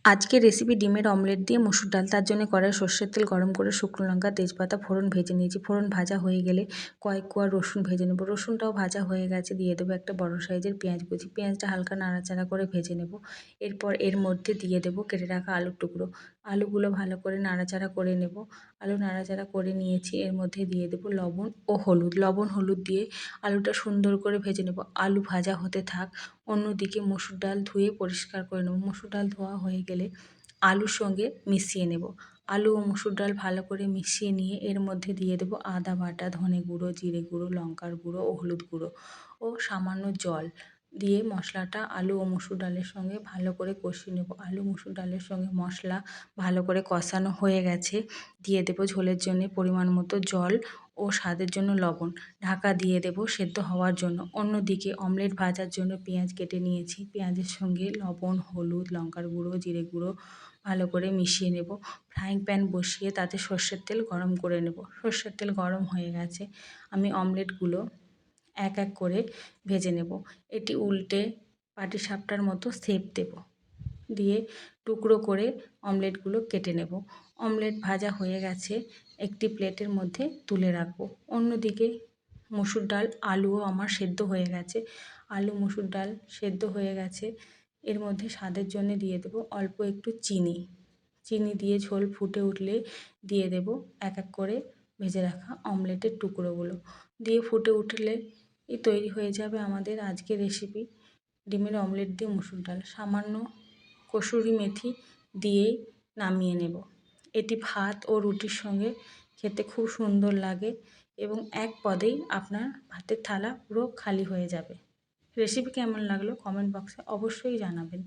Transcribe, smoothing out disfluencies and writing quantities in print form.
আজকের রেসিপি ডিমের অমলেট দিয়ে মসুর ডাল। তার জন্য কড়াই সর্ষের তেল গরম করে শুকনো লঙ্কা তেজপাতা ফোড়ন ভেজে নিয়েছি। ফোড়ন ভাজা হয়ে গেলে কয়েক কোয়া রসুন ভেজে নেব। রসুনটাও ভাজা হয়ে গেছে, দিয়ে দেবো একটা বড় সাইজের পেঁয়াজ কুচি। পেঁয়াজটা হালকা নাড়াচাড়া করে ভেজে নেব। এরপর এর মধ্যে দিয়ে দেবো কেটে রাখা আলুর টুকরো। আলুগুলো ভালো করে নাড়াচাড়া করে নেব। আলু নাড়াচাড়া করে নিয়েছি, এর মধ্যে দিয়ে দেবো লবণ ও হলুদ। লবণ হলুদ দিয়ে আলুটা সুন্দর করে ভেজে নেব। আলু ভাজা হতে থাক। অন্যদিকে মসুর ডাল ধুয়ে পরিষ্কার করে নেব। মসুর ডাল ধোয়া হয়ে গেলে আলুর সঙ্গে মিশিয়ে নেব। আলু ও মসুর ডাল ভালো করে মিশিয়ে নিয়ে এর মধ্যে দিয়ে দেবো আদা বাটা, ধনে গুঁড়ো, জিরে গুঁড়ো, লঙ্কার গুঁড়ো ও হলুদ গুঁড়ো ও সামান্য জল দিয়ে মশলাটা আলু ও মসুর ডালের সঙ্গে ভালো করে কষিয়ে নেব। আলু মসুর ডালের সঙ্গে মশলা ভালো করে কষানো হয়ে গেছে, দিয়ে দেবো ঝোলের জন্য পরিমাণ মতো জল ও স্বাদের জন্য লবণ। ঢাকা দিয়ে দেবো সেদ্ধ হওয়ার জন্য। অন্যদিকে অমলেট ভাজার জন্য পেঁয়াজ কেটে নিয়েছি। পেঁয়াজের সঙ্গে লবণ, হলুদ, লঙ্কার গুঁড়ো, জিরে গুঁড়ো ভালো করে মিশিয়ে নেব। ফ্রাইং প্যান বসিয়ে তাতে সর্ষের তেল গরম করে নেব। সর্ষের তেল গরম হয়ে গেছে, আমি অমলেটগুলো এক এক করে ভেজে নেব। এটি উল্টে পাটিসাপটার মতো শেপ দেব, দিয়ে টুকরো করে অমলেটগুলো কেটে নেব। অমলেট ভাজা হয়ে গেছে, একটি প্লেটের মধ্যে তুলে রাখবো। অন্যদিকে মসুর ডাল আলুও আমার সেদ্ধ হয়ে গেছে। আলু মসুর ডাল সেদ্ধ হয়ে গেছে, এর মধ্যে স্বাদের জন্য দিয়ে দেবো অল্প একটু চিনি। চিনি দিয়ে ঝোল ফুটে উঠলে দিয়ে দেব এক এক করে ভেজে রাখা অমলেটের টুকরোগুলো। দিয়ে ফুটে উঠলে তৈরি হয়ে যাবে আমাদের আজকের রেসিপি ডিমের অমলেট দিয়ে মসুর ডাল। সামান্য কসুরি মেথি দিয়েই নামিয়ে নেব। এটি ভাত ও রুটির সঙ্গে খেতে খুব সুন্দর লাগে এবং এক পদেই আপনার ভাতের থালা পুরো খালি হয়ে যাবে। রেসিপি কেমন লাগলো কমেন্ট বক্সে অবশ্যই জানাবেন।